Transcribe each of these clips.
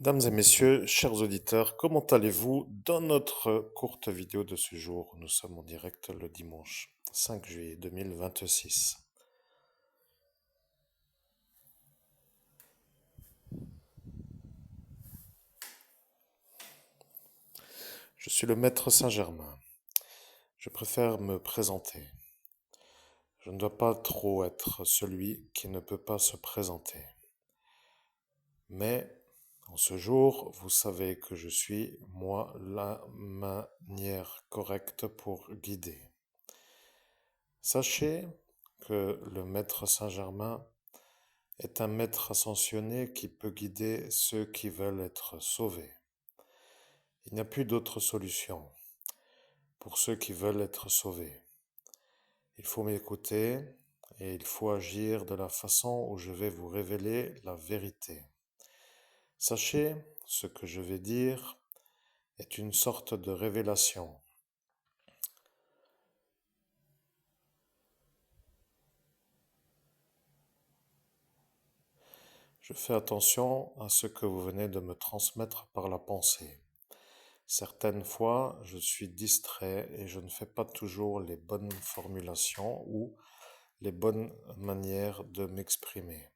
Mesdames et messieurs, chers auditeurs, comment allez-vous dans notre courte vidéo de ce jour? Nous sommes en direct le dimanche 5 juillet 2026. Je suis le maître Saint-Germain. Je préfère me présenter. Je ne dois pas trop être celui qui ne peut pas se présenter. Mais en ce jour, vous savez que je suis, moi, la manière correcte pour guider. Sachez que le maître Saint-Germain est un maître ascensionné qui peut guider ceux qui veulent être sauvés. Il n'y a plus d'autre solution pour ceux qui veulent être sauvés. Il faut m'écouter et il faut agir de la façon où je vais vous révéler la vérité. Sachez, ce que je vais dire est une sorte de révélation. Je fais attention à ce que vous venez de me transmettre par la pensée. Certaines fois, je suis distrait et je ne fais pas toujours les bonnes formulations ou les bonnes manières de m'exprimer,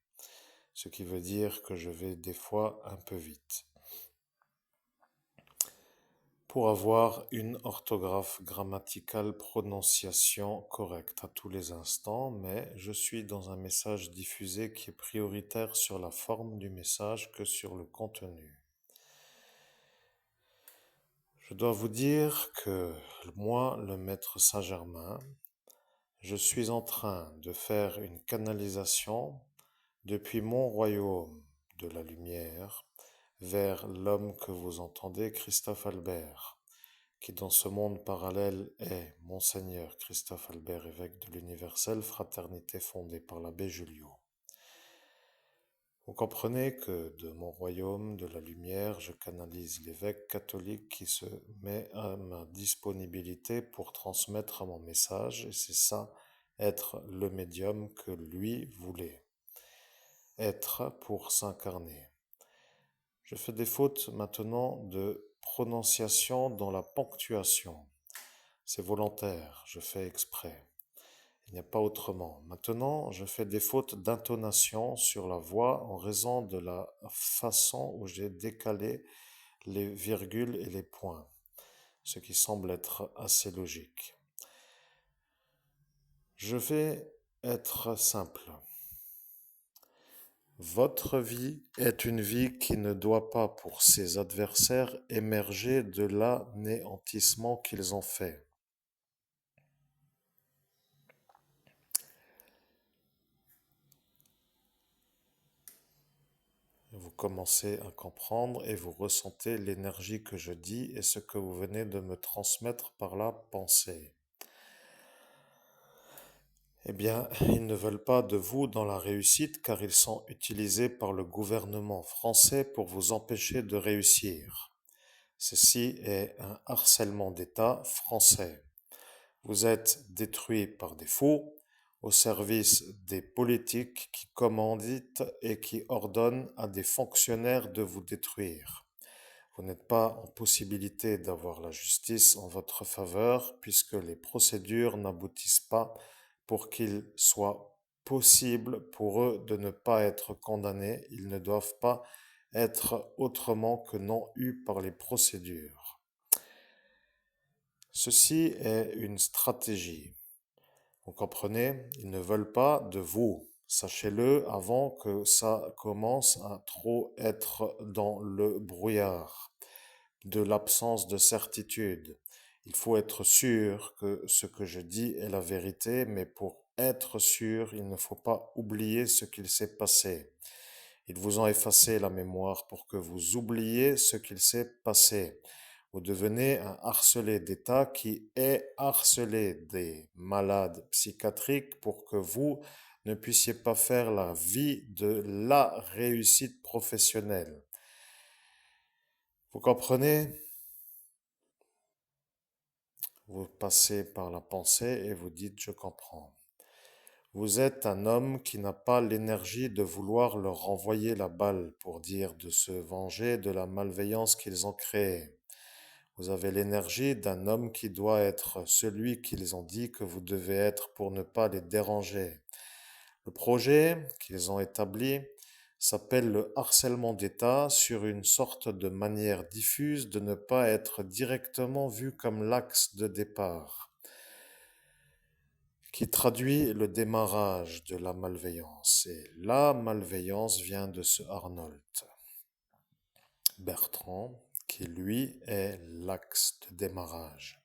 ce qui veut dire que je vais des fois un peu vite. Pour avoir une orthographe grammaticale, prononciation correcte à tous les instants, mais je suis dans un message diffusé qui est prioritaire sur la forme du message que sur le contenu. Je dois vous dire que moi, le maître Saint-Germain, je suis en train de faire une canalisation depuis mon royaume de la lumière vers l'homme que vous entendez, Christophe Albert, qui dans ce monde parallèle est Monseigneur Christophe Albert, évêque de l'universelle fraternité fondée par l'abbé Julio. Vous comprenez que de mon royaume de la lumière, je canalise l'évêque catholique qui se met à ma disponibilité pour transmettre mon message, et c'est ça, être le médium que lui voulait être pour s'incarner. Je fais des fautes maintenant de prononciation dans la ponctuation. C'est volontaire, je fais exprès. Il n'y a pas autrement. Maintenant, je fais des fautes d'intonation sur la voix en raison de la façon où j'ai décalé les virgules et les points, ce qui semble être assez logique. Je vais être simple. Votre vie est une vie qui ne doit pas, pour ses adversaires, émerger de l'anéantissement qu'ils ont fait. Vous commencez à comprendre et vous ressentez l'énergie que je dis et ce que vous venez de me transmettre par la pensée. Eh bien, ils ne veulent pas de vous dans la réussite car ils sont utilisés par le gouvernement français pour vous empêcher de réussir. Ceci est un harcèlement d'État français. Vous êtes détruit par des faux au service des politiques qui commanditent et qui ordonnent à des fonctionnaires de vous détruire. Vous n'êtes pas en possibilité d'avoir la justice en votre faveur puisque les procédures n'aboutissent pas pour qu'il soit possible pour eux de ne pas être condamnés. Ils ne doivent pas être autrement que non eus par les procédures. Ceci est une stratégie. Vous comprenez? Ils ne veulent pas de vous. Sachez-le avant que ça commence à trop être dans le brouillard de l'absence de certitude. Il faut être sûr que ce que je dis est la vérité, mais pour être sûr, il ne faut pas oublier ce qu'il s'est passé. Ils vous ont effacé la mémoire pour que vous oubliez ce qu'il s'est passé. Vous devenez un harcelé d'État qui est harcelé des malades psychiatriques pour que vous ne puissiez pas faire la vie de la réussite professionnelle. Vous comprenez? Vous passez par la pensée et vous dites je comprends. Vous êtes un homme qui n'a pas l'énergie de vouloir leur renvoyer la balle pour dire de se venger de la malveillance qu'ils ont créée. Vous avez l'énergie d'un homme qui doit être celui qu'ils ont dit que vous devez être pour ne pas les déranger. Le projet qu'ils ont établi s'appelle le harcèlement d'État sur une sorte de manière diffuse de ne pas être directement vu comme l'axe de départ, qui traduit le démarrage de la malveillance. Et la malveillance vient de ce Arnold Bertrand, qui lui est l'axe de démarrage.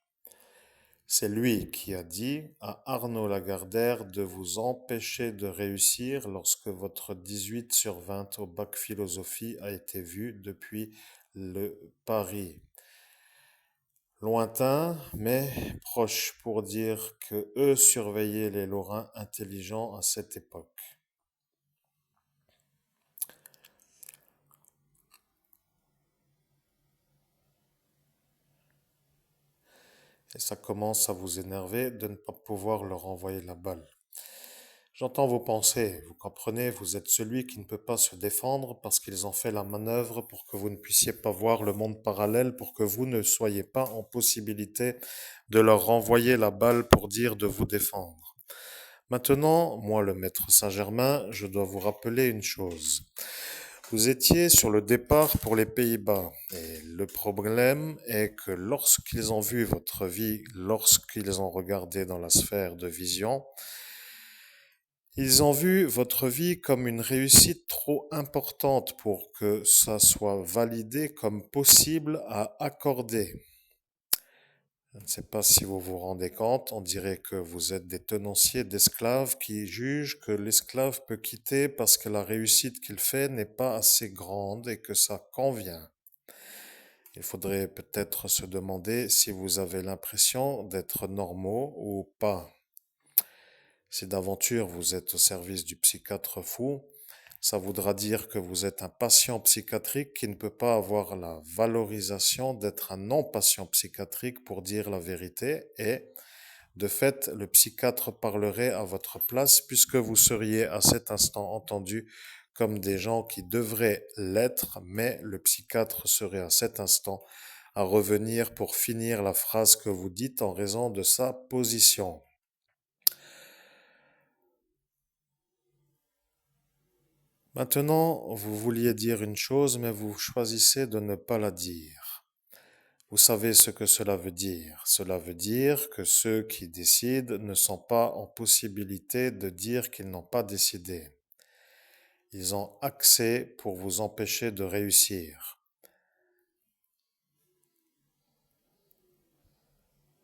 C'est lui qui a dit à Arnaud Lagardère de vous empêcher de réussir lorsque votre 18 sur 20 au bac philosophie a été vu depuis le Paris. Lointain, mais proche pour dire que eux surveillaient les Lorrains intelligents à cette époque. Et ça commence à vous énerver de ne pas pouvoir leur envoyer la balle. J'entends vos pensées, vous comprenez, vous êtes celui qui ne peut pas se défendre parce qu'ils ont fait la manœuvre pour que vous ne puissiez pas voir le monde parallèle, pour que vous ne soyez pas en possibilité de leur renvoyer la balle pour dire de vous défendre. Maintenant, moi le maître Saint-Germain, je dois vous rappeler une chose. Vous étiez sur le départ pour les Pays-Bas et le problème est que lorsqu'ils ont vu votre vie, lorsqu'ils ont regardé dans la sphère de vision, ils ont vu votre vie comme une réussite trop importante pour que ça soit validé comme possible à accorder. Je ne sais pas si vous vous rendez compte, on dirait que vous êtes des tenanciers d'esclaves qui jugent que l'esclave peut quitter parce que la réussite qu'il fait n'est pas assez grande et que ça convient. Il faudrait peut-être se demander si vous avez l'impression d'être normaux ou pas. Si d'aventure vous êtes au service du psychiatre fou, ça voudra dire que vous êtes un patient psychiatrique qui ne peut pas avoir la valorisation d'être un non-patient psychiatrique pour dire la vérité et, de fait, le psychiatre parlerait à votre place puisque vous seriez à cet instant entendu comme des gens qui devraient l'être, mais le psychiatre serait à cet instant à revenir pour finir la phrase que vous dites en raison de sa position. Maintenant, vous vouliez dire une chose, mais vous choisissez de ne pas la dire. Vous savez ce que cela veut dire. Cela veut dire que ceux qui décident ne sont pas en possibilité de dire qu'ils n'ont pas décidé. Ils ont accès pour vous empêcher de réussir.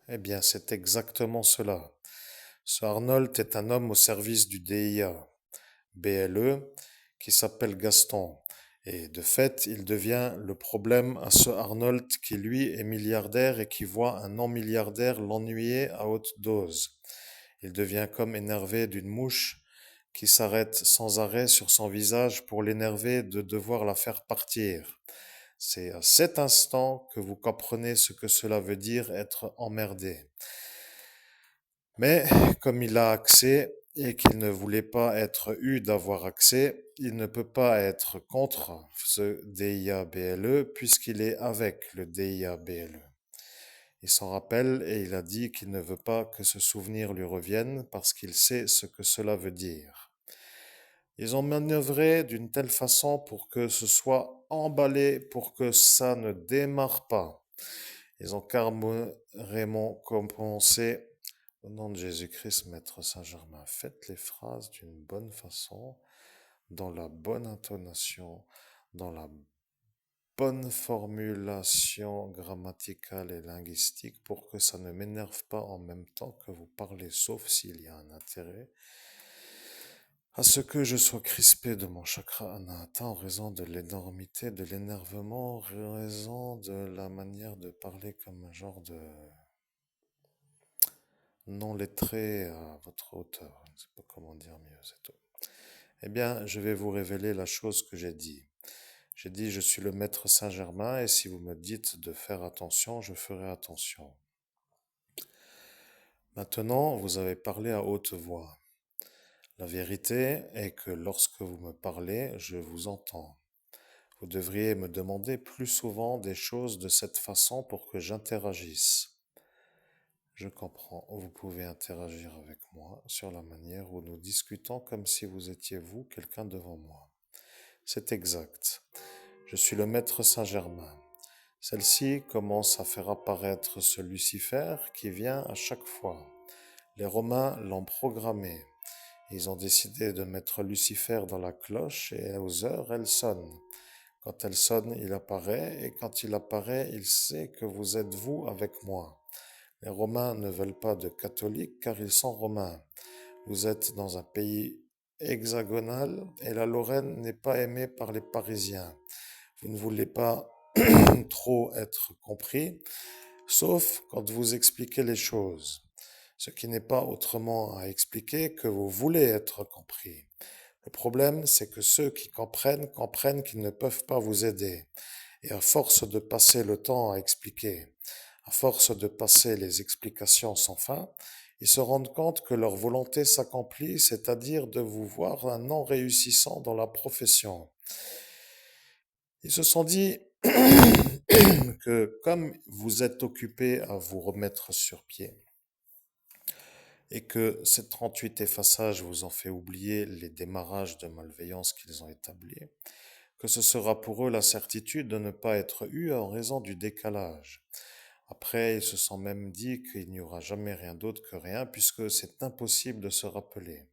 Eh bien, c'est exactement cela. Ce Arnold est un homme au service du DIA, BLE, qui s'appelle Gaston. Et de fait, il devient le problème à ce Arnold qui, lui, est milliardaire et qui voit un non-milliardaire l'ennuyer à haute dose. Il devient comme énervé d'une mouche qui s'arrête sans arrêt sur son visage pour l'énerver de devoir la faire partir. C'est à cet instant que vous comprenez ce que cela veut dire être emmerdé. Mais comme il a accès et qu'il ne voulait pas être eu d'avoir accès, il ne peut pas être contre ce DIA-BLE puisqu'il est avec le DIA-BLE. Il s'en rappelle et il a dit qu'il ne veut pas que ce souvenir lui revienne parce qu'il sait ce que cela veut dire. Ils ont manœuvré d'une telle façon pour que ce soit emballé, pour que ça ne démarre pas. Ils ont carrément compensé. Au nom de Jésus-Christ, Maître Saint-Germain, faites les phrases d'une bonne façon, dans la bonne intonation, dans la bonne formulation grammaticale et linguistique pour que ça ne m'énerve pas en même temps que vous parlez, sauf s'il y a un intérêt, à ce que je sois crispé de mon chakra anahata en raison de l'énormité, de l'énervement, en raison de la manière de parler comme un genre de non lettré à votre hauteur. Je ne sais pas comment dire mieux, c'est tout. Eh bien, je vais vous révéler la chose que j'ai dit. J'ai dit, je suis le maître Saint-Germain et si vous me dites de faire attention, je ferai attention. Maintenant, vous avez parlé à haute voix. La vérité est que lorsque vous me parlez, je vous entends. Vous devriez me demander plus souvent des choses de cette façon pour que j'interagisse. Je comprends, vous pouvez interagir avec moi sur la manière où nous discutons comme si vous étiez vous, quelqu'un devant moi. C'est exact. Je suis le maître Saint-Germain. Celle-ci commence à faire apparaître ce Lucifer qui vient à chaque fois. Les Romains l'ont programmé. Ils ont décidé de mettre Lucifer dans la cloche et aux heures, elle sonne. Quand elle sonne, il apparaît et quand il apparaît, il sait que vous êtes vous avec moi. Les Romains ne veulent pas de catholiques car ils sont romains. Vous êtes dans un pays hexagonal et la Lorraine n'est pas aimée par les Parisiens. Vous ne voulez pas trop être compris, sauf quand vous expliquez les choses, ce qui n'est pas autrement à expliquer que vous voulez être compris. Le problème, c'est que ceux qui comprennent qu'ils ne peuvent pas vous aider. Et à force de passer le temps à expliquer, à force de passer les explications sans fin, ils se rendent compte que leur volonté s'accomplit, c'est-à-dire de vous voir un non réussissant dans la profession. Ils se sont dit que comme vous êtes occupé à vous remettre sur pied et que ces 38 effaçages vous ont fait oublier les démarrages de malveillance qu'ils ont établis, que ce sera pour eux la certitude de ne pas être eu en raison du décalage. Après, ils se sont même dit qu'il n'y aura jamais rien d'autre que rien puisque c'est impossible de se rappeler.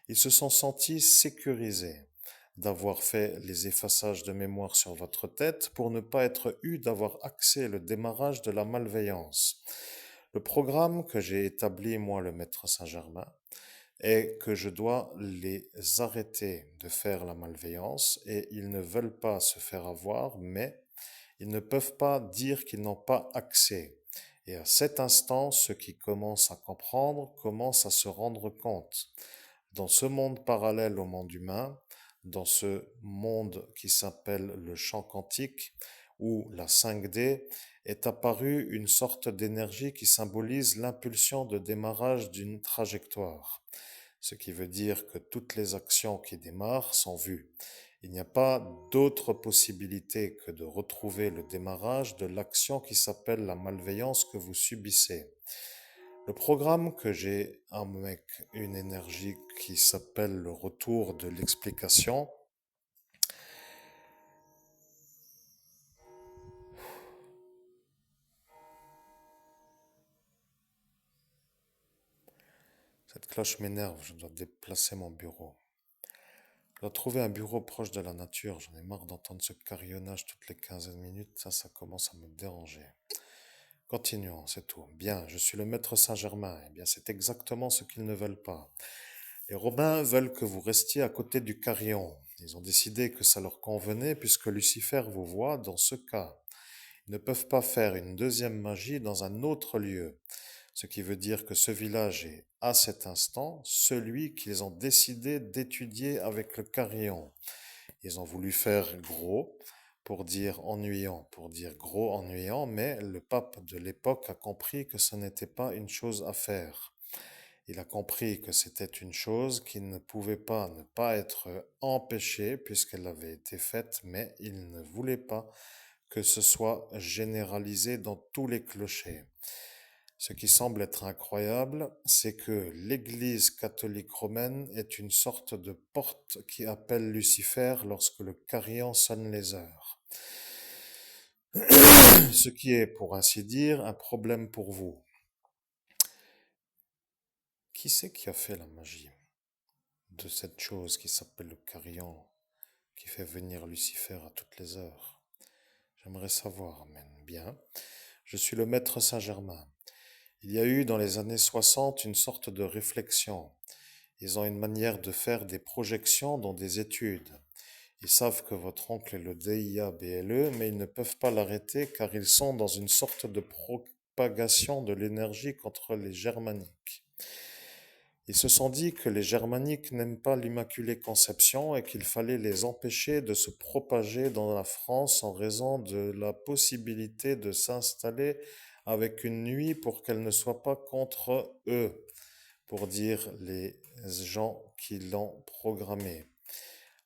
Ils se sont sentis sécurisés d'avoir fait les effaçages de mémoire sur votre tête pour ne pas être eu d'avoir accès le démarrage de la malveillance. Le programme que j'ai établi, moi, le maître Saint-Germain, est que je dois les arrêter de faire la malveillance et ils ne veulent pas se faire avoir, mais ils ne peuvent pas dire qu'ils n'ont pas accès. Et à cet instant, ceux qui commencent à comprendre commencent à se rendre compte. Dans ce monde parallèle au monde humain, dans ce monde qui s'appelle le champ quantique, où la 5D, est apparue une sorte d'énergie qui symbolise l'impulsion de démarrage d'une trajectoire, ce qui veut dire que toutes les actions qui démarrent sont vues. Il n'y a pas d'autre possibilité que de retrouver le démarrage de l'action qui s'appelle la malveillance que vous subissez. Le programme que j'ai avec une énergie qui s'appelle le retour de l'explication, cette cloche m'énerve, je dois déplacer mon bureau. Je dois trouver un bureau proche de la nature, j'en ai marre d'entendre ce carillonnage toutes les 15 minutes, ça commence à me déranger. Continuons, c'est tout. Bien, je suis le maître Saint-Germain. Eh bien, c'est exactement ce qu'ils ne veulent pas. Les Romains veulent que vous restiez à côté du carillon. Ils ont décidé que ça leur convenait puisque Lucifer vous voit dans ce cas. Ils ne peuvent pas faire une deuxième magie dans un autre lieu. Ce qui veut dire que ce village est, à cet instant, celui qu'ils ont décidé d'étudier avec le carillon. Ils ont voulu faire gros pour dire ennuyant, pour dire gros ennuyant, mais le pape de l'époque a compris que ce n'était pas une chose à faire. Il a compris que c'était une chose qui ne pouvait pas ne pas être empêchée puisqu'elle avait été faite, mais il ne voulait pas que ce soit généralisé dans tous les clochers. Ce qui semble être incroyable, c'est que l'Église catholique romaine est une sorte de porte qui appelle Lucifer lorsque le carillon sonne les heures. Ce qui est, pour ainsi dire, un problème pour vous. Qui c'est qui a fait la magie de cette chose qui s'appelle le carillon, qui fait venir Lucifer à toutes les heures? J'aimerais savoir, amen. Bien. Je suis le maître Saint-Germain. Il y a eu dans les années 60 une sorte de réflexion. Ils ont une manière de faire des projections dans des études. Ils savent que votre oncle est le DIA-BLE, mais ils ne peuvent pas l'arrêter car ils sont dans une sorte de propagation de l'énergie contre les germaniques. Ils se sont dit que les germaniques n'aiment pas l'Immaculée Conception et qu'il fallait les empêcher de se propager dans la France en raison de la possibilité de s'installer avec une nuit pour qu'elle ne soit pas contre eux, pour dire les gens qui l'ont programmé.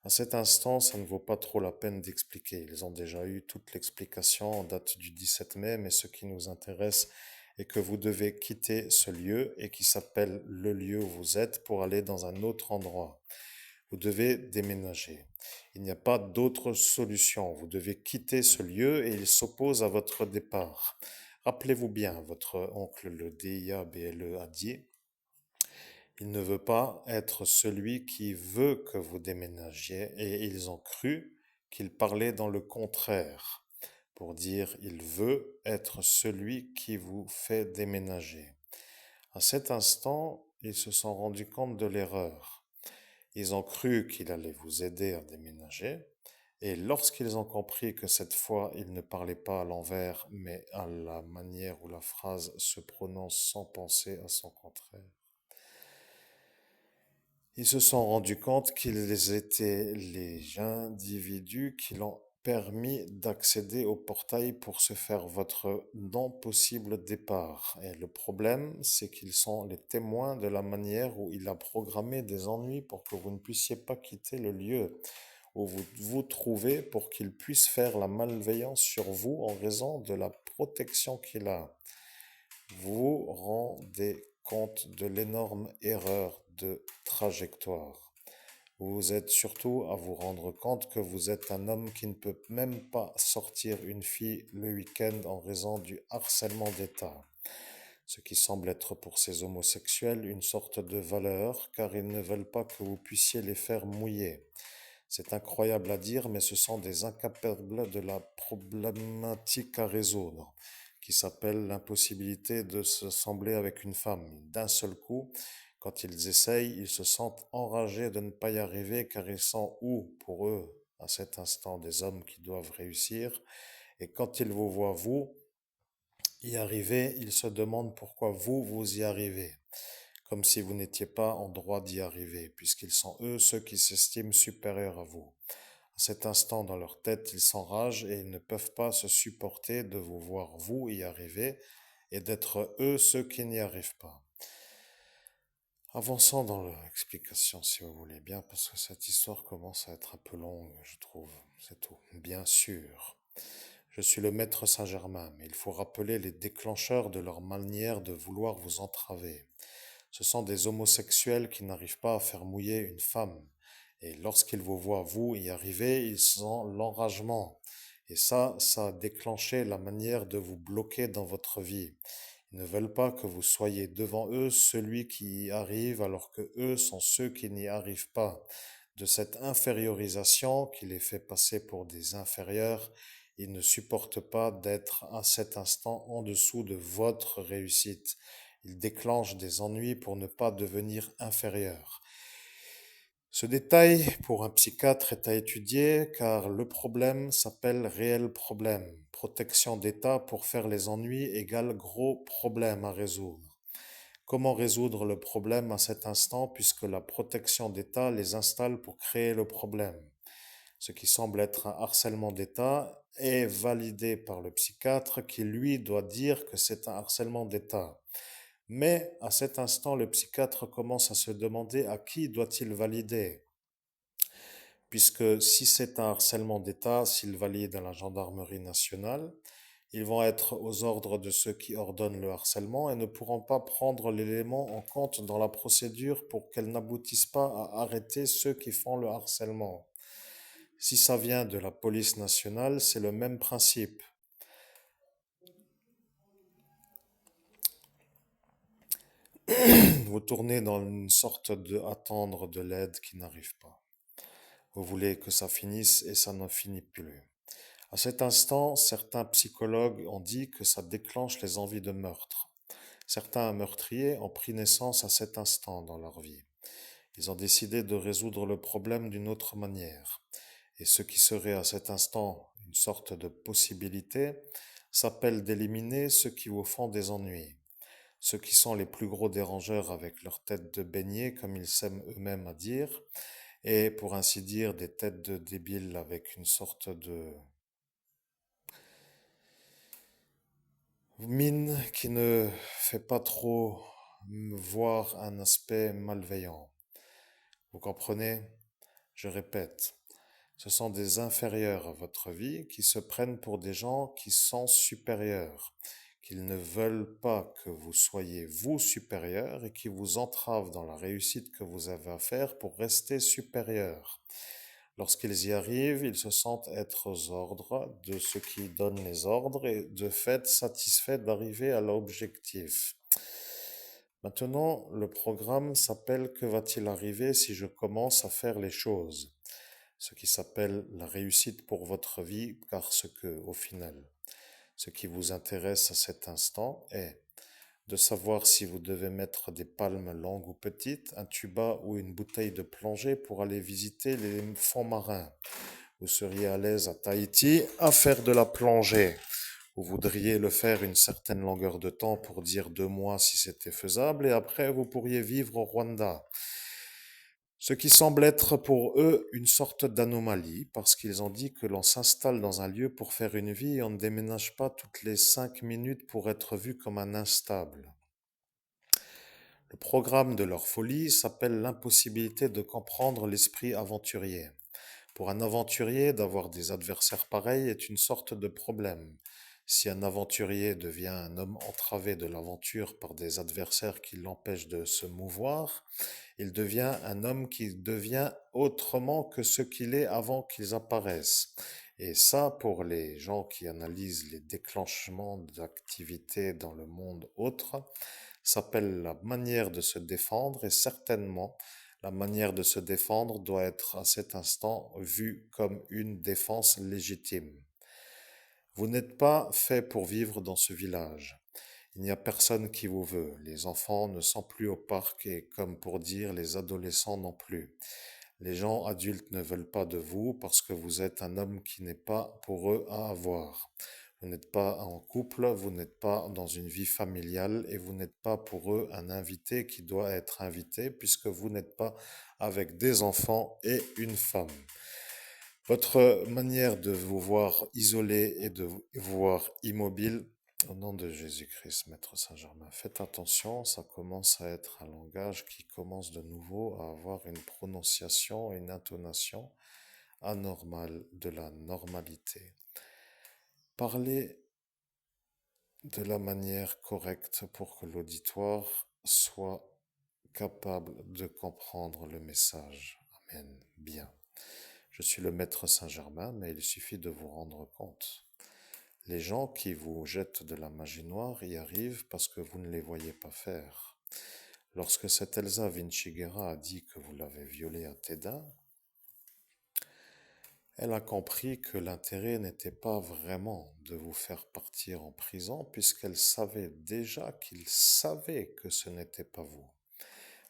À cet instant, ça ne vaut pas trop la peine d'expliquer. Ils ont déjà eu toute l'explication en date du 17 mai, mais ce qui nous intéresse est que vous devez quitter ce lieu et qui s'appelle le lieu où vous êtes pour aller dans un autre endroit. Vous devez déménager. Il n'y a pas d'autre solution. Vous devez quitter ce lieu et il s'oppose à votre départ. Rappelez-vous bien, votre oncle le DIABLE a dit, il ne veut pas être celui qui veut que vous déménagiez et ils ont cru qu'il parlait dans le contraire pour dire il veut être celui qui vous fait déménager. À cet instant, ils se sont rendus compte de l'erreur. Ils ont cru qu'il allait vous aider à déménager et lorsqu'ils ont compris que cette fois il ne parlait pas à l'envers mais à la manière où la phrase se prononce sans penser à son contraire, ils se sont rendus compte qu'ils étaient les individus qui l'ont permis d'accéder au portail pour se faire votre non possible départ. Et le problème, c'est qu'ils sont les témoins de la manière où il a programmé des ennuis pour que vous ne puissiez pas quitter le lieu où vous vous trouvez pour qu'il puisse faire la malveillance sur vous en raison de la protection qu'il a. Vous vous rendez compte de l'énorme erreur de trajectoire. Vous êtes surtout à vous rendre compte que vous êtes un homme qui ne peut même pas sortir une fille le week-end en raison du harcèlement d'État, ce qui semble être pour ces homosexuels une sorte de valeur car ils ne veulent pas que vous puissiez les faire mouiller. C'est incroyable à dire, mais ce sont des incapables de la problématique à résoudre, qui s'appelle l'impossibilité de se sembler avec une femme. D'un seul coup, quand ils essayent, ils se sentent enragés de ne pas y arriver, car ils sont où, pour eux, à cet instant, des hommes qui doivent réussir. Et quand ils vous voient, vous, y arriver, ils se demandent pourquoi vous, vous y arrivez comme si vous n'étiez pas en droit d'y arriver, puisqu'ils sont eux ceux qui s'estiment supérieurs à vous. À cet instant, dans leur tête, ils s'enragent et ils ne peuvent pas se supporter de vous voir vous y arriver et d'être eux ceux qui n'y arrivent pas. Avançons dans l'explication si vous voulez bien, parce que cette histoire commence à être un peu longue, je trouve, c'est tout. Bien sûr. Je suis le maître Saint-Germain, mais il faut rappeler les déclencheurs de leur manière de vouloir vous entraver. Ce sont des homosexuels qui n'arrivent pas à faire mouiller une femme. Et lorsqu'ils vous voient, vous, y arriver, ils ont l'enragement. Et ça a déclenché la manière de vous bloquer dans votre vie. Ils ne veulent pas que vous soyez devant eux celui qui y arrive alors que eux sont ceux qui n'y arrivent pas. De cette infériorisation qui les fait passer pour des inférieurs, ils ne supportent pas d'être à cet instant en dessous de votre réussite. Ils déclenchent des ennuis pour ne pas devenir inférieurs. Ce détail, pour un psychiatre, est à étudier car le problème s'appelle réel problème. Protection d'État pour faire les ennuis égale gros problème à résoudre. Comment résoudre le problème à cet instant puisque la protection d'État les installe pour créer le problème? Ce qui semble être un harcèlement d'État est validé par le psychiatre qui lui doit dire que c'est un harcèlement d'État. Mais à cet instant, le psychiatre commence à se demander à qui doit-il valider, puisque si c'est un harcèlement d'État, s'il valide à la gendarmerie nationale, ils vont être aux ordres de ceux qui ordonnent le harcèlement et ne pourront pas prendre l'élément en compte dans la procédure pour qu'elle n'aboutisse pas à arrêter ceux qui font le harcèlement. Si ça vient de la police nationale, c'est le même principe. Vous tournez dans une sorte de attendre de l'aide qui n'arrive pas. Vous voulez que ça finisse et ça n'en finit plus. À cet instant, certains psychologues ont dit que ça déclenche les envies de meurtre. Certains meurtriers ont pris naissance à cet instant dans leur vie. Ils ont décidé de résoudre le problème d'une autre manière. Et ce qui serait à cet instant une sorte de possibilité s'appelle d'éliminer ceux qui vous font des ennuis. Ceux qui sont les plus gros dérangeurs avec leur tête de beignet, comme ils s'aiment eux-mêmes à dire, et pour ainsi dire des têtes de débiles avec une sorte de mine qui ne fait pas trop voir un aspect malveillant. Vous comprenez? Je répète, ce sont des inférieurs à votre vie qui se prennent pour des gens qui sont supérieurs, qu'ils ne veulent pas que vous soyez vous supérieur et qui vous entravent dans la réussite que vous avez à faire pour rester supérieur. Lorsqu'ils y arrivent, ils se sentent être aux ordres de ceux qui donnent les ordres et de fait satisfaits d'arriver à l'objectif. Maintenant, le programme s'appelle Que va-t-il arriver si je commence à faire les choses? Ce qui s'appelle la réussite pour votre vie, car au final, ce qui vous intéresse à cet instant est de savoir si vous devez mettre des palmes longues ou petites, un tuba ou une bouteille de plongée pour aller visiter les fonds marins. Vous seriez à l'aise à Tahiti à faire de la plongée. Vous voudriez le faire une certaine longueur de temps pour dire 2 mois si c'était faisable et après vous pourriez vivre au Rwanda. Ce qui semble être pour eux une sorte d'anomalie parce qu'ils ont dit que l'on s'installe dans un lieu pour faire une vie et on ne déménage pas toutes les 5 minutes pour être vu comme un instable. Le programme de leur folie s'appelle l'impossibilité de comprendre l'esprit aventurier. Pour un aventurier, d'avoir des adversaires pareils est une sorte de problème. Si un aventurier devient un homme entravé de l'aventure par des adversaires qui l'empêchent de se mouvoir, il devient un homme qui devient autrement que ce qu'il est avant qu'ils apparaissent. Et ça, pour les gens qui analysent les déclenchements d'activités dans le monde autre, s'appelle la manière de se défendre et certainement la manière de se défendre doit être à cet instant vue comme une défense légitime. Vous n'êtes pas fait pour vivre dans ce village. Il n'y a personne qui vous veut. Les enfants ne sont plus au parc et, comme pour dire, les adolescents non plus. Les gens adultes ne veulent pas de vous parce que vous êtes un homme qui n'est pas pour eux à avoir. Vous n'êtes pas en couple, vous n'êtes pas dans une vie familiale et vous n'êtes pas pour eux un invité qui doit être invité puisque vous n'êtes pas avec des enfants et une femme. Votre manière de vous voir isolé et de vous voir immobile, au nom de Jésus-Christ, Maître Saint-Germain, faites attention, ça commence à être un langage qui commence de nouveau à avoir une prononciation et une intonation anormale de la normalité. Parlez de la manière correcte pour que l'auditoire soit capable de comprendre le message. Amen. Bien. Je suis le Maître Saint-Germain, mais il suffit de vous rendre compte. Les gens qui vous jettent de la magie noire y arrivent parce que vous ne les voyez pas faire. Lorsque cette Elsa Vinciguerra a dit que vous l'avez violée à Teda, elle a compris que l'intérêt n'était pas vraiment de vous faire partir en prison puisqu'elle savait déjà qu'il savait que ce n'était pas vous.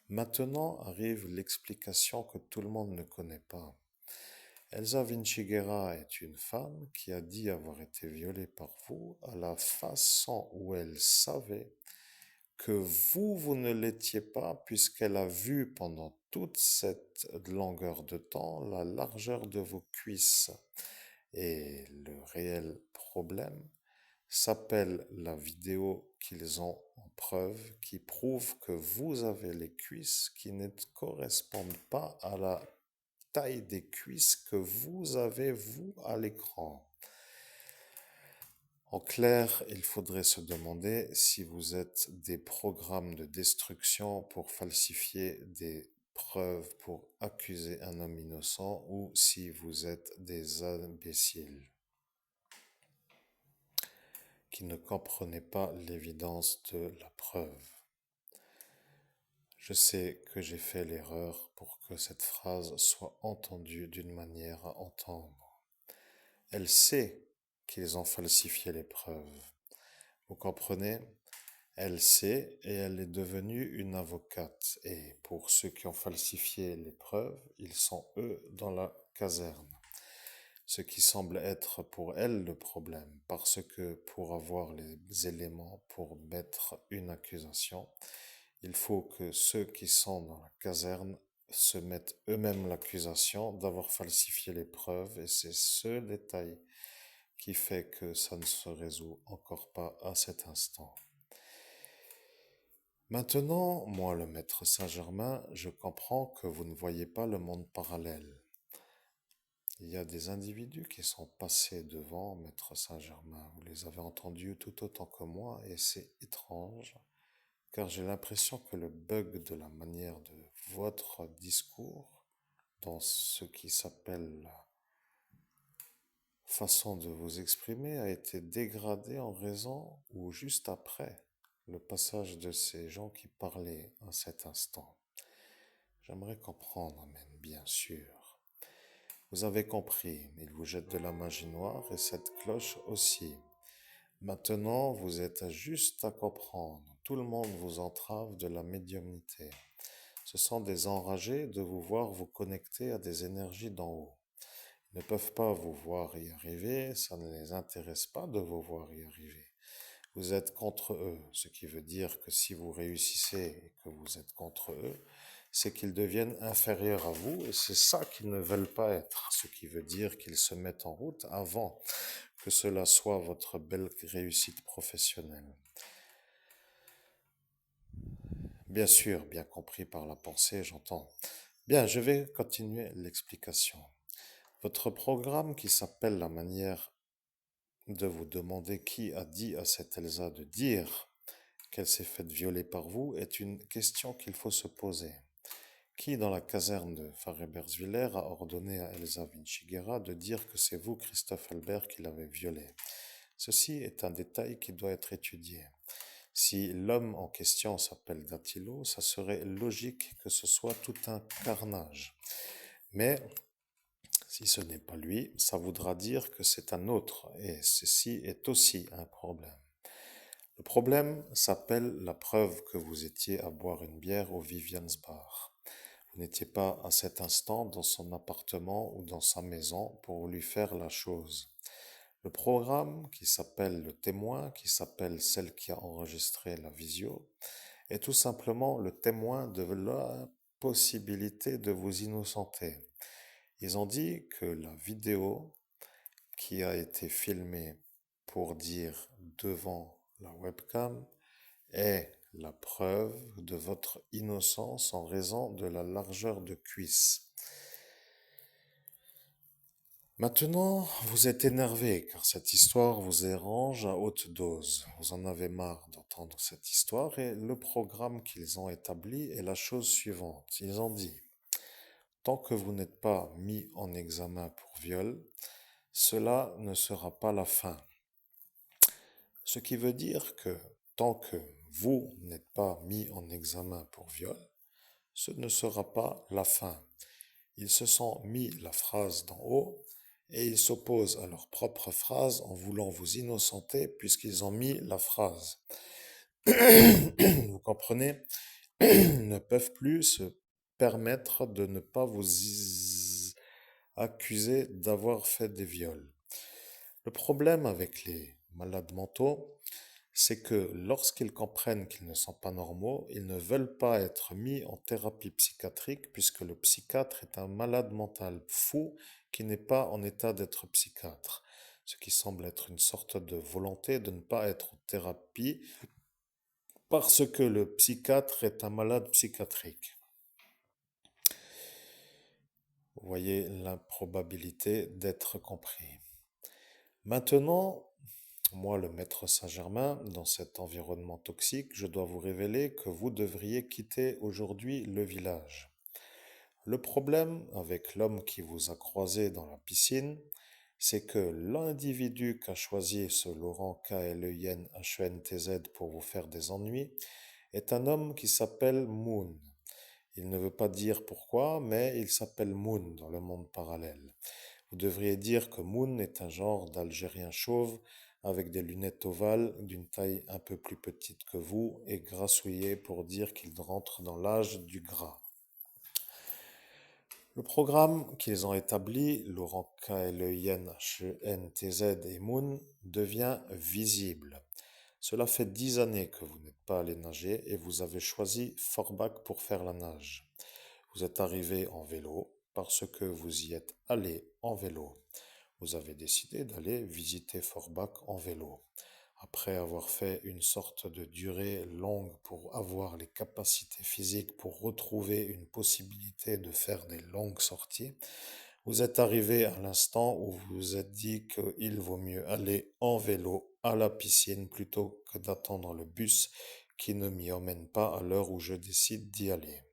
Maintenant arrive l'explication que tout le monde ne connaît pas. Elsa Vinciguerra est une femme qui a dit avoir été violée par vous à la façon où elle savait que vous ne l'étiez pas, puisqu'elle a vu pendant toute cette longueur de temps la largeur de vos cuisses. Et le réel problème s'appelle la vidéo qu'ils ont en preuve, qui prouve que vous avez les cuisses qui ne correspondent pas à la taille des cuisses que vous avez, vous, à l'écran. En clair, il faudrait se demander si vous êtes des programmes de destruction pour falsifier des preuves pour accuser un homme innocent ou si vous êtes des imbéciles qui ne comprenez pas l'évidence de la preuve. Je sais que j'ai fait l'erreur pour que cette phrase soit entendue d'une manière à entendre. Elle sait qu'ils ont falsifié les preuves. Vous comprenez? Elle sait et elle est devenue une avocate. Et pour ceux qui ont falsifié les preuves, ils sont eux dans la caserne. Ce qui semble être pour elle le problème, parce que pour avoir les éléments pour mettre une accusation, il faut que ceux qui sont dans la caserne se mettent eux-mêmes l'accusation d'avoir falsifié les preuves et c'est ce détail qui fait que ça ne se résout encore pas à cet instant. Maintenant, moi, le maître Saint-Germain, je comprends que vous ne voyez pas le monde parallèle. Il y a des individus qui sont passés devant maître Saint-Germain. Vous les avez entendus tout autant que moi et c'est étrange car j'ai l'impression que le bug de la manière de votre discours dans ce qui s'appelle la façon de vous exprimer a été dégradé en raison ou juste après le passage de ces gens qui parlaient à cet instant. J'aimerais comprendre, même, bien sûr. Vous avez compris, il vous jette de la magie noire et cette cloche aussi. Maintenant, vous êtes juste à comprendre. Tout le monde vous entrave de la médiumnité. Ce sont des enragés de vous voir vous connecter à des énergies d'en haut. Ils ne peuvent pas vous voir y arriver, ça ne les intéresse pas de vous voir y arriver. Vous êtes contre eux, ce qui veut dire que si vous réussissez et que vous êtes contre eux, c'est qu'ils deviennent inférieurs à vous et c'est ça qu'ils ne veulent pas être, ce qui veut dire qu'ils se mettent en route avant que cela soit votre belle réussite professionnelle. Bien sûr, bien compris par la pensée, j'entends. Bien, je vais continuer l'explication. Votre programme qui s'appelle la manière de vous demander qui a dit à cette Elsa de dire qu'elle s'est faite violer par vous est une question qu'il faut se poser. Qui, dans la caserne de Fareberswiller, a ordonné à Elsa Vinciguerra de dire que c'est vous, Christophe Albert, qui l'avez violée? Ceci est un détail qui doit être étudié. Si l'homme en question s'appelle Dattilo, ça serait logique que ce soit tout un carnage. Mais si ce n'est pas lui, ça voudra dire que c'est un autre, et ceci est aussi un problème. Le problème s'appelle la preuve que vous étiez à boire une bière au Vivian's Bar. Vous n'étiez pas à cet instant dans son appartement ou dans sa maison pour lui faire la chose. Le programme qui s'appelle le témoin, qui s'appelle celle qui a enregistré la visio, est tout simplement le témoin de la possibilité de vous innocenter. Ils ont dit que la vidéo qui a été filmée pour dire devant la webcam est la preuve de votre innocence en raison de la largeur de cuisse. Maintenant, vous êtes énervé car cette histoire vous dérange à haute dose. Vous en avez marre d'entendre cette histoire et le programme qu'ils ont établi est la chose suivante. Ils ont dit, tant que vous n'êtes pas mis en examen pour viol, cela ne sera pas la fin. Ce qui veut dire que tant que vous n'êtes pas mis en examen pour viol, ce ne sera pas la fin. Ils se sont mis la phrase d'en haut et ils s'opposent à leur propre phrase en voulant vous innocenter puisqu'ils ont mis la phrase. Vous comprenez? Ils ne peuvent plus se permettre de ne pas vous accuser d'avoir fait des viols. Le problème avec les malades mentaux, c'est que lorsqu'ils comprennent qu'ils ne sont pas normaux, ils ne veulent pas être mis en thérapie psychiatrique puisque le psychiatre est un malade mental fou qui n'est pas en état d'être psychiatre. Ce qui semble être une sorte de volonté de ne pas être en thérapie parce que le psychiatre est un malade psychiatrique. Vous voyez l'improbabilité d'être compris. Maintenant, moi, le maître Saint-Germain, dans cet environnement toxique, je dois vous révéler que vous devriez quitter aujourd'hui le village. Le problème avec l'homme qui vous a croisé dans la piscine, c'est que l'individu qu'a choisi ce Laurent KLEIN-HENTZ pour vous faire des ennuis est un homme qui s'appelle Moon. Il ne veut pas dire pourquoi, mais il s'appelle Moon dans le monde parallèle. Vous devriez dire que Moon est un genre d'Algérien chauve avec des lunettes ovales d'une taille un peu plus petite que vous et grassouillé pour dire qu'il rentre dans l'âge du gras. Le programme qu'ils ont établi, Laurent KLEIN-HENTZ et Moon, devient visible. Cela fait 10 années que vous n'êtes pas allé nager et vous avez choisi Forbach pour faire la nage. Vous êtes arrivé en vélo parce que vous y êtes allé en vélo. Vous avez décidé d'aller visiter Forbach en vélo. après avoir fait une sorte de durée longue pour avoir les capacités physiques pour retrouver une possibilité de faire des longues sorties, vous êtes arrivé à l'instant où vous vous êtes dit qu'il vaut mieux aller en vélo à la piscine plutôt que d'attendre le bus qui ne m'y emmène pas à l'heure où je décide d'y aller.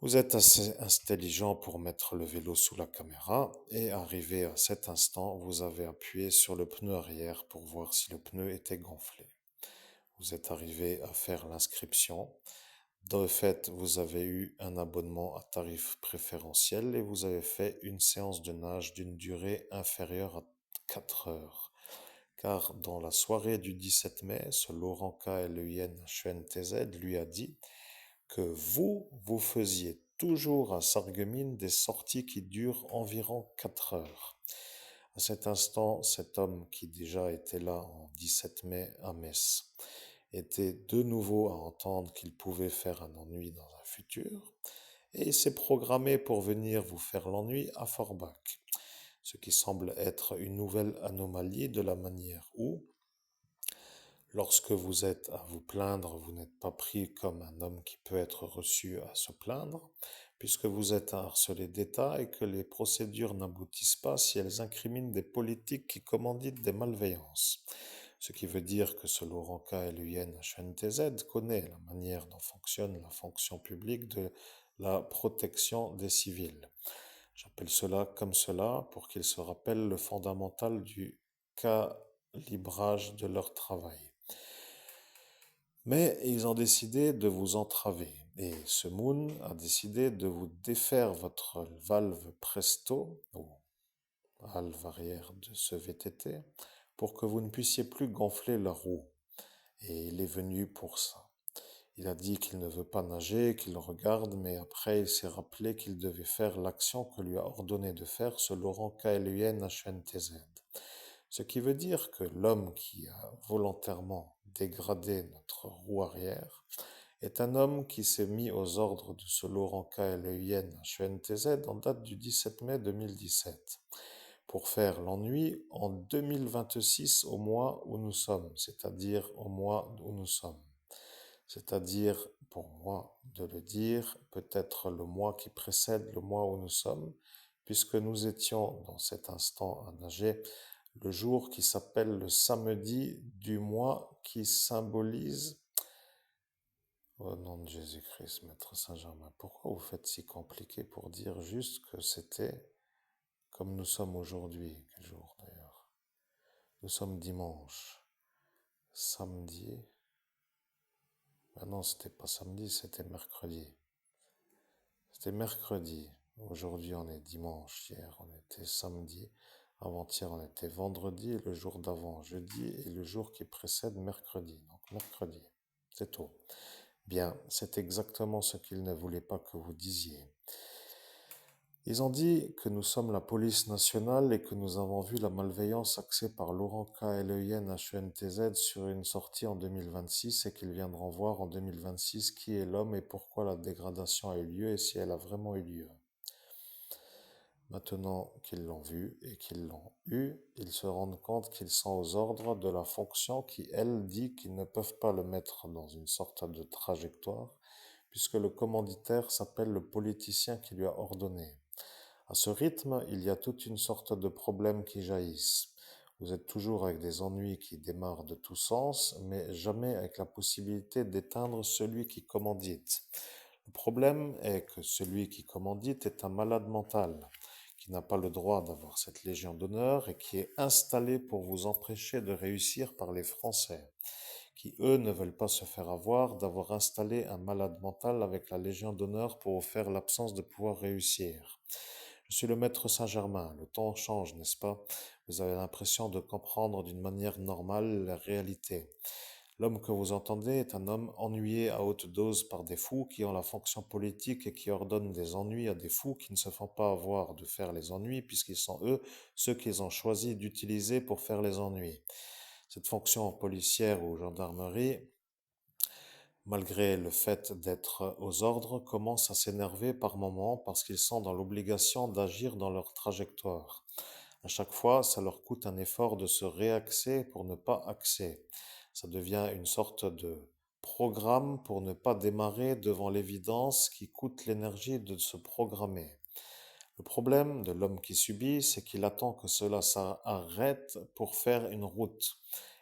Vous êtes assez intelligent pour mettre le vélo sous la caméra et arrivé à cet instant, vous avez appuyé sur le pneu arrière pour voir si le pneu était gonflé. Vous êtes arrivé à faire l'inscription. De fait, vous avez eu un abonnement à tarif préférentiel et vous avez fait une séance de nage d'une durée inférieure à 4 heures. Car dans la soirée du 17 mai, ce Laurent KLUIN-HENTZ lui a dit que vous faisiez toujours à Sarreguemines des sorties qui durent environ 4 heures. À cet instant, cet homme qui déjà était là en 17 mai à Metz était de nouveau à entendre qu'il pouvait faire un ennui dans un futur et s'est programmé pour venir vous faire l'ennui à Forbach, ce qui semble être une nouvelle anomalie de la manière où, lorsque vous êtes à vous plaindre, vous n'êtes pas pris comme un homme qui peut être reçu à se plaindre, puisque vous êtes un harcelé d'État et que les procédures n'aboutissent pas si elles incriminent des politiques qui commanditent des malveillances. Ce qui veut dire que ce Laurent KLUIN-HNTZ connaît la manière dont fonctionne la fonction publique de la protection des civils. J'appelle cela comme cela pour qu'ils se rappellent le fondamental du calibrage de leur travail. Mais ils ont décidé de vous entraver et ce Moon a décidé de vous défaire votre valve presto, ou valve arrière de ce VTT, pour que vous ne puissiez plus gonfler la roue. Et il est venu pour ça. Il a dit qu'il ne veut pas nager, qu'il regarde, mais après il s'est rappelé qu'il devait faire l'action que lui a ordonné de faire ce Laurent KLUN-HNTZ. Ce qui veut dire que l'homme qui a volontairement dégradé notre roue arrière est un homme qui s'est mis aux ordres de ce Laurent KLUN-HNTZ en date du 17 mai 2017 pour faire l'ennui en 2026 au mois où nous sommes, c'est-à-dire au mois où nous sommes. C'est-à-dire, pour moi de le dire, peut-être le mois qui précède le mois où nous sommes, puisque nous étions dans cet instant à nager le jour qui s'appelle le samedi du mois qui symbolise... Au nom de Jésus-Christ, Maître Saint-Germain, pourquoi vous faites si compliqué pour dire juste que c'était comme nous sommes aujourd'hui? Quel jour d'ailleurs? Nous sommes dimanche. Samedi. Ah non, c'était pas samedi, c'était mercredi. C'était mercredi. Aujourd'hui, on est dimanche. Hier, on était samedi. Avant-hier, on était vendredi. Et le jour d'avant, jeudi. Et le jour qui précède, mercredi. Donc, mercredi. C'est tout. Bien, c'est exactement ce qu'ils ne voulaient pas que vous disiez. Ils ont dit que nous sommes la police nationale et que nous avons vu la malveillance axée par Laurent KLEIN-HENTZ sur une sortie en 2026 et qu'ils viendront voir en 2026 qui est l'homme et pourquoi la dégradation a eu lieu et si elle a vraiment eu lieu. Maintenant qu'ils l'ont vu et qu'ils l'ont eu, ils se rendent compte qu'ils sont aux ordres de la fonction qui, elle, dit qu'ils ne peuvent pas le mettre dans une sorte de trajectoire puisque le commanditaire s'appelle le politicien qui lui a ordonné. À ce rythme, il y a toute une sorte de problèmes qui jaillissent. Vous êtes toujours avec des ennuis qui démarrent de tous sens, mais jamais avec la possibilité d'éteindre celui qui commandite. Le problème est que celui qui commandite est un malade mental, qui n'a pas le droit d'avoir cette Légion d'honneur et qui est installé pour vous empêcher de réussir par les Français, qui eux ne veulent pas se faire avoir d'avoir installé un malade mental avec la Légion d'honneur pour vous faire l'absence de pouvoir réussir. Je suis le maître Saint-Germain. Le temps change, n'est-ce pas? Vous avez l'impression de comprendre d'une manière normale la réalité. L'homme que vous entendez est un homme ennuyé à haute dose par des fous qui ont la fonction politique et qui ordonnent des ennuis à des fous qui ne se font pas avoir de faire les ennuis puisqu'ils sont eux ceux qu'ils ont choisi d'utiliser pour faire les ennuis. Cette fonction policière ou gendarmerie, malgré le fait d'être aux ordres, commence à s'énerver par moments parce qu'ils sont dans l'obligation d'agir dans leur trajectoire. À chaque fois, ça leur coûte un effort de se réaxer pour ne pas axer. Ça devient une sorte de programme pour ne pas démarrer devant l'évidence qui coûte l'énergie de se programmer. Le problème de l'homme qui subit, c'est qu'il attend que cela s'arrête pour faire une route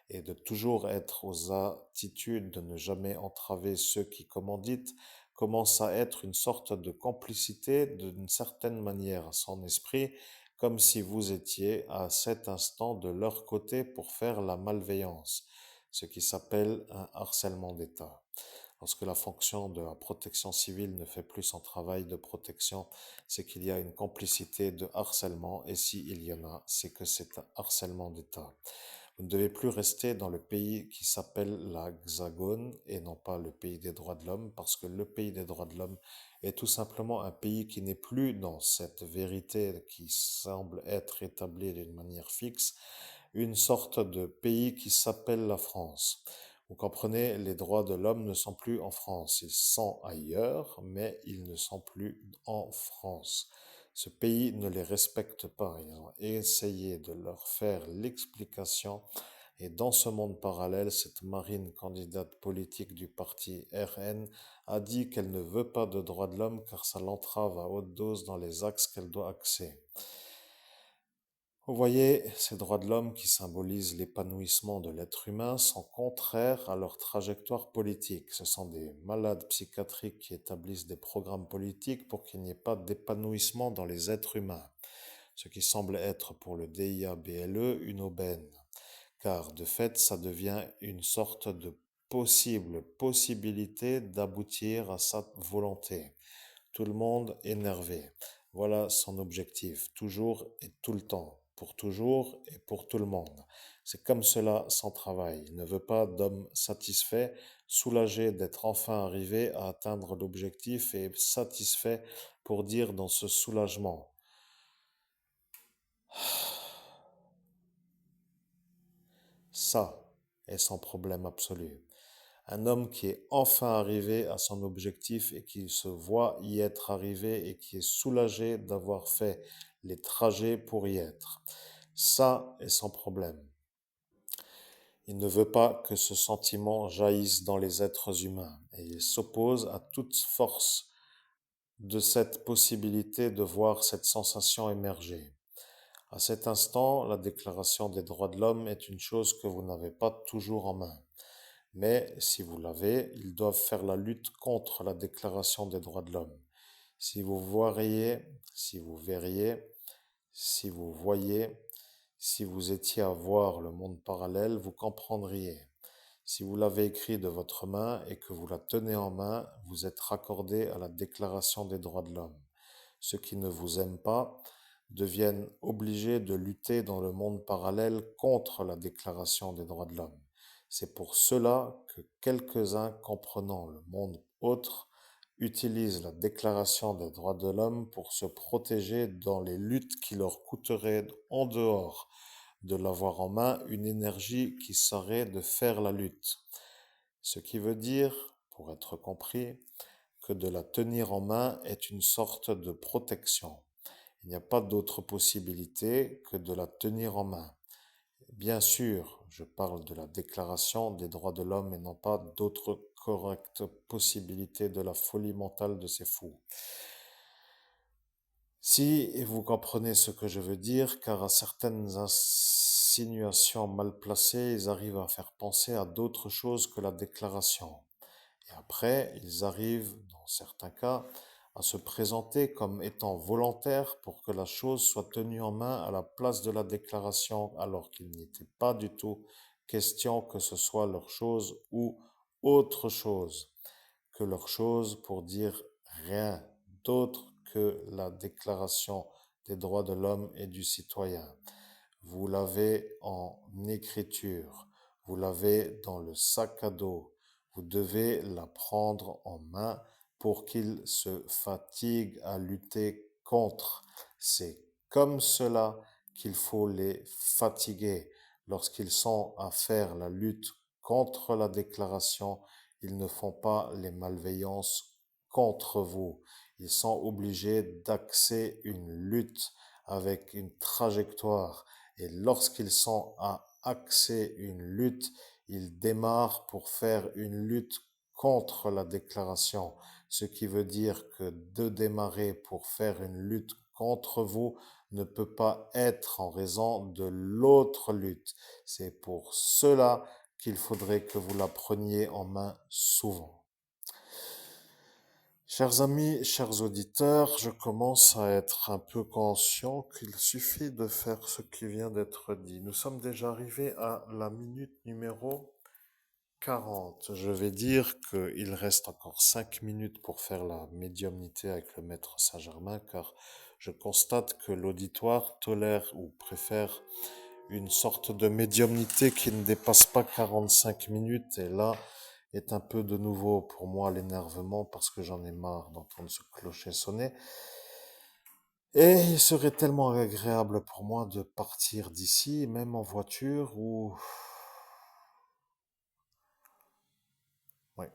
et de toujours être aux attitudes de ne jamais entraver ceux qui commanditent commence à être une sorte de complicité d'une certaine manière à son esprit, comme si vous étiez à cet instant de leur côté pour faire la malveillance, ce qui s'appelle un harcèlement d'État. Lorsque la fonction de la protection civile ne fait plus son travail de protection, c'est qu'il y a une complicité de harcèlement, et s'il y en a, c'est que c'est un harcèlement d'État. Vous ne devez plus rester dans le pays qui s'appelle l'Hexagone et non pas le pays des droits de l'homme, parce que le pays des droits de l'homme est tout simplement un pays qui n'est plus dans cette vérité qui semble être établie d'une manière fixe, une sorte de pays qui s'appelle la France. Vous comprenez, les droits de l'homme ne sont plus en France, ils sont ailleurs, mais ils ne sont plus en France. Ce pays ne les respecte pas. Ils ont essayé de leur faire l'explication. Et dans ce monde parallèle, cette marine candidate politique du parti RN a dit qu'elle ne veut pas de droits de l'homme car ça l'entrave à haute dose dans les axes qu'elle doit axer. Vous voyez, ces droits de l'homme qui symbolisent l'épanouissement de l'être humain sont contraires à leur trajectoire politique. Ce sont des malades psychiatriques qui établissent des programmes politiques pour qu'il n'y ait pas d'épanouissement dans les êtres humains, ce qui semble être pour le DIA-BLE une aubaine, car de fait, ça devient une sorte de possibilité d'aboutir à sa volonté. Tout le monde énervé. Voilà son objectif, toujours et tout le temps, pour toujours et pour tout le monde. C'est comme cela son travail. Il ne veut pas d'homme satisfait, soulagé d'être enfin arrivé à atteindre l'objectif et satisfait pour dire dans ce soulagement. Ça est son problème absolu. Un homme qui est enfin arrivé à son objectif et qui se voit y être arrivé et qui est soulagé d'avoir fait les trajets pour y être. Ça est son problème. Il ne veut pas que ce sentiment jaillisse dans les êtres humains et il s'oppose à toute force de cette possibilité de voir cette sensation émerger. À cet instant, la Déclaration des droits de l'homme est une chose que vous n'avez pas toujours en main. Mais si vous l'avez, ils doivent faire la lutte contre la Déclaration des droits de l'homme. Si vous voyez, si vous verriez, si vous voyez, si vous étiez à voir le monde parallèle, vous comprendriez. Si vous l'avez écrit de votre main et que vous la tenez en main, vous êtes raccordé à la Déclaration des droits de l'homme. Ceux qui ne vous aiment pas deviennent obligés de lutter dans le monde parallèle contre la Déclaration des droits de l'homme. C'est pour cela que quelques-uns comprenant le monde autre utilisent la Déclaration des droits de l'homme pour se protéger dans les luttes qui leur coûteraient en dehors de l'avoir en main une énergie qui serait de faire la lutte. Ce qui veut dire, pour être compris, que de la tenir en main est une sorte de protection. Il n'y a pas d'autre possibilité que de la tenir en main. Bien sûr, je parle de la Déclaration des droits de l'homme et non pas d'autres correctes possibilités de la folie mentale de ces fous. Si vous comprenez ce que je veux dire, car à certaines insinuations mal placées, ils arrivent à faire penser à d'autres choses que la déclaration. Et après, ils arrivent, dans certains cas, à se présenter comme étant volontaires pour que la chose soit tenue en main à la place de la déclaration, alors qu'il n'était pas du tout question que ce soit leur chose ou autre chose que leur chose pour dire rien d'autre que la déclaration des droits de l'homme et du citoyen. Vous l'avez en écriture, vous l'avez dans le sac à dos, vous devez la prendre en main pour qu'ils se fatiguent à lutter contre. C'est comme cela qu'il faut les fatiguer. Lorsqu'ils sont à faire la lutte contre la déclaration, ils ne font pas les malveillances contre vous. Ils sont obligés d'axer une lutte avec une trajectoire. Et lorsqu'ils sont à axer une lutte, ils démarrent pour faire une lutte contre la déclaration. Ce qui veut dire que de démarrer pour faire une lutte contre vous ne peut pas être en raison de l'autre lutte. C'est pour cela qu'il faudrait que vous la preniez en main souvent. Chers amis, chers auditeurs, je commence à être un peu conscient qu'il suffit de faire ce qui vient d'être dit. Nous sommes déjà arrivés à la minute numéro 40. Je vais dire qu'il reste encore 5 minutes pour faire la médiumnité avec le maître Saint-Germain, car je constate que l'auditoire tolère ou préfère une sorte de médiumnité qui ne dépasse pas 45 minutes. Et là est un peu de nouveau pour moi l'énervement parce que j'en ai marre d'entendre ce clocher sonner. Et il serait tellement agréable pour moi de partir d'ici, même en voiture ou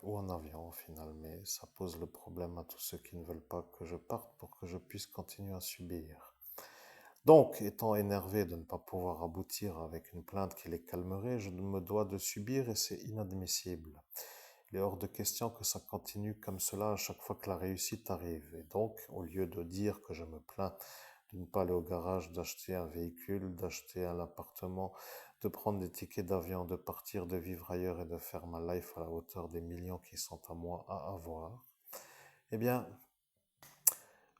en avion au final, mais ça pose le problème à tous ceux qui ne veulent pas que je parte pour que je puisse continuer à subir. Donc, étant énervé de ne pas pouvoir aboutir avec une plainte qui les calmerait, je me dois de subir et c'est inadmissible. Il est hors de question que ça continue comme cela à chaque fois que la réussite arrive. Et donc, au lieu de dire que je me plains de ne pas aller au garage, d'acheter un véhicule, d'acheter un appartement, de prendre des tickets d'avion, de partir, de vivre ailleurs et de faire ma life à la hauteur des millions qui sont à moi à avoir, eh bien,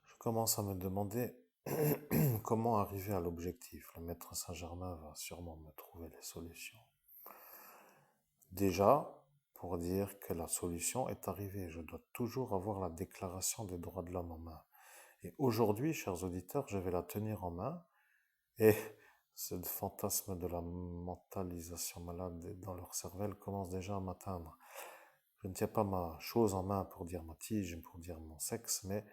je commence à me demander comment arriver à l'objectif. Le maître Saint-Germain va sûrement me trouver les solutions. Déjà, pour dire que la solution est arrivée, je dois toujours avoir la déclaration des droits de l'homme en main. Et aujourd'hui, chers auditeurs, je vais la tenir en main. Et ce fantasme de la mentalisation malade dans leur cervelle commence déjà à m'atteindre. Je ne tiens pas ma chose en main pour dire ma tige, pour dire mon sexe, mais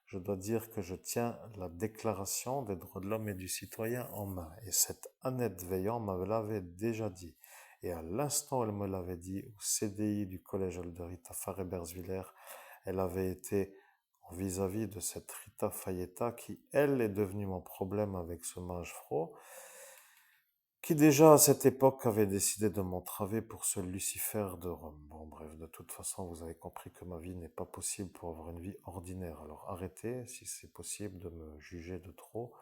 je dois dire que je tiens la déclaration des droits de l'homme et du citoyen en main. Et cette Annette Veillant me l'avait déjà dit. Et à l'instant où elle me l'avait dit, au CDI du collège Alderita Faré-Bersviller, elle avait été vis-à-vis de cette Rita Fayetta qui, elle, est devenue mon problème avec ce mage fro, qui déjà à cette époque avait décidé de m'entraver pour ce Lucifer de Rome. Bon, bref, de toute façon, vous avez compris que ma vie n'est pas possible pour avoir une vie ordinaire. Alors arrêtez, si c'est possible, de me juger de trop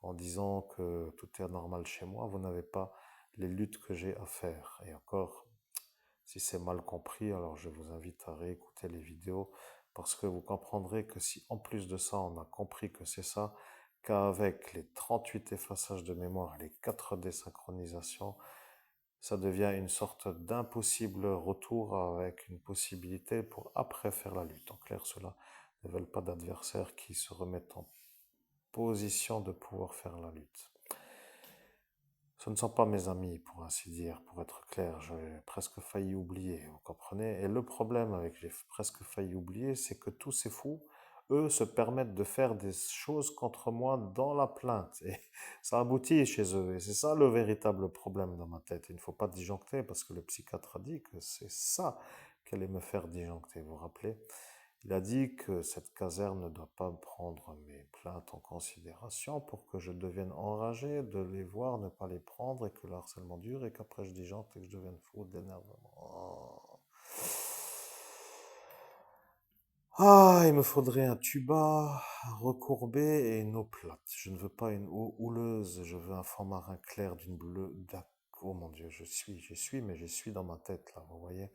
en disant que tout est anormal chez moi. Vous n'avez pas les luttes que j'ai à faire. Et encore, si c'est mal compris, alors je vous invite à réécouter les vidéos parce que vous comprendrez que si en plus de ça, on a compris que c'est ça, qu'avec les 38 effaçages de mémoire et les 4 désynchronisations, ça devient une sorte d'impossible retour avec une possibilité pour après faire la lutte. En clair, ceux-là ne veulent pas d'adversaires qui se remettent en position de pouvoir faire la lutte. Ce ne sont pas mes amis, pour ainsi dire, pour être clair, j'ai presque failli oublier, vous comprenez? Et le problème avec j'ai presque failli oublier, c'est que tous ces fous, eux, se permettent de faire des choses contre moi dans la plainte. Et ça aboutit chez eux. Et c'est ça le véritable problème dans ma tête. Il ne faut pas disjoncter parce que le psychiatre a dit que c'est ça qui allait me faire disjoncter, vous vous rappelez? Il a dit que cette caserne ne doit pas prendre mes plaintes en considération pour que je devienne enragé de les voir, ne pas les prendre et que le harcèlement dure et qu'après je disjoncte et que je devienne fou d'énervement. Oh. Ah, il me faudrait un tuba recourbé et une eau plate. Je ne veux pas une eau houleuse, je veux un fond marin clair d'une bleue. Oh mon Dieu, mais je suis dans ma tête là, vous voyez.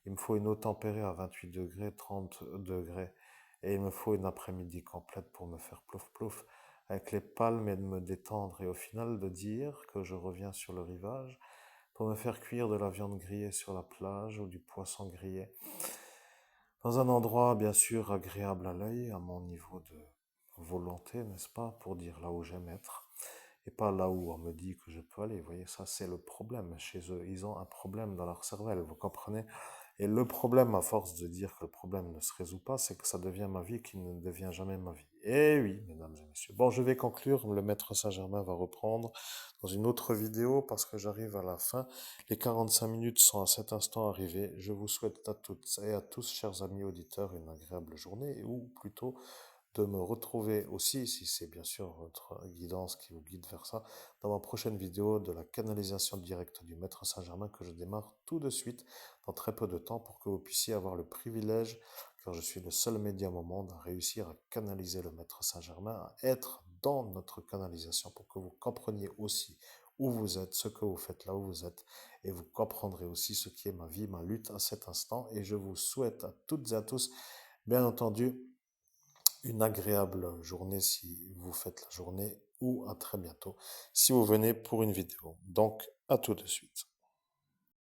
Il me faut une eau tempérée à 28 degrés, 30 degrés. Et il me faut une après-midi complète pour me faire plouf plouf avec les palmes et de me détendre. Et au final de dire que je reviens sur le rivage pour me faire cuire de la viande grillée sur la plage ou du poisson grillé. Dans un endroit bien sûr agréable à l'œil, à mon niveau de volonté, n'est-ce pas, pour dire là où j'aime être. Et pas là où on me dit que je peux aller. Vous voyez, ça c'est le problème chez eux. Ils ont un problème dans leur cervelle, vous comprenez? Et le problème, à force de dire que le problème ne se résout pas, c'est que ça devient ma vie qui ne devient jamais ma vie. Eh oui, mesdames et messieurs. Bon, je vais conclure. Le maître Saint-Germain va reprendre dans une autre vidéo parce que j'arrive à la fin. Les 45 minutes sont à cet instant arrivées. Je vous souhaite à toutes et à tous, chers amis auditeurs, une agréable journée ou plutôt de me retrouver aussi, si c'est bien sûr votre guidance qui vous guide vers ça, dans ma prochaine vidéo de la canalisation directe du Maître Saint-Germain que je démarre tout de suite, dans très peu de temps, pour que vous puissiez avoir le privilège, car je suis le seul médium au monde à réussir à canaliser le Maître Saint-Germain, à être dans notre canalisation, pour que vous compreniez aussi où vous êtes, ce que vous faites là où vous êtes, et vous comprendrez aussi ce qui est ma vie, ma lutte à cet instant. Et je vous souhaite à toutes et à tous, bien entendu, une agréable journée si vous faites la journée, ou à très bientôt si vous venez pour une vidéo. Donc, à tout de suite.